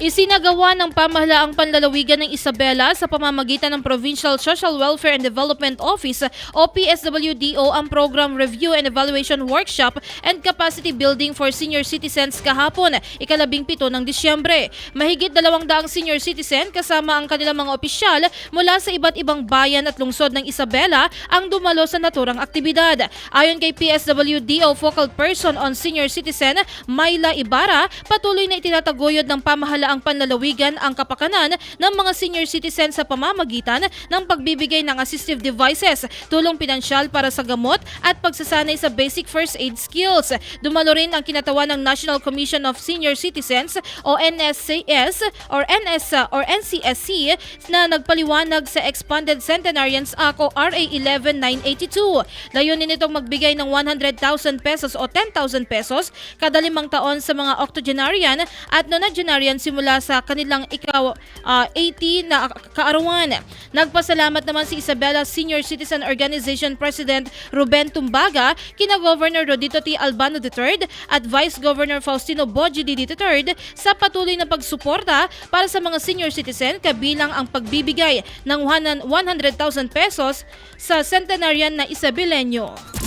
Isinagawa ng pamahalaang panlalawigan ng Isabela sa pamamagitan ng Provincial Social Welfare and Development Office o PSWDO ang Program Review and Evaluation Workshop and Capacity Building for Senior Citizens kahapon, ika-17 ng Disyembre. Mahigit 200 senior citizen kasama ang kanilang mga opisyal mula sa iba't ibang bayan at lungsod ng Isabela ang dumalo sa naturang aktibidad. Ayon kay PSWDO Focal Person on Senior Citizen, Myla Ibarra, patuloy na itinataguyod ng pamahalaang panlalawigan ang kapakanan ng mga senior citizen sa pamamagitan ng pagbibigay ng assistive devices, tulong pinansyal para sa gamot at pagsasanay sa basic first aid skills. Dumalo rin ang kinatawan ng National Commission of Senior Citizens o NSCS or NCSC na nagpaliwanag sa Expanded Centenarians Act o RA 11982. Layunin nitong magbigay ng 100,000 pesos o 10,000 pesos kada 5 taon sa mga octogenarian at nonagenarian simula sa kanilang 80 na kaarawan. Nagpasalamat naman si Isabela Senior Citizen Organization President Ruben Tumbaga, kina Governor Rodito T. Albano III at Vice Governor Faustino Boji III sa patuloy na pagsuporta para sa mga senior citizen, kabilang ang pagbibigay ng 100,000 pesos sa centenarian na Isabelenyo.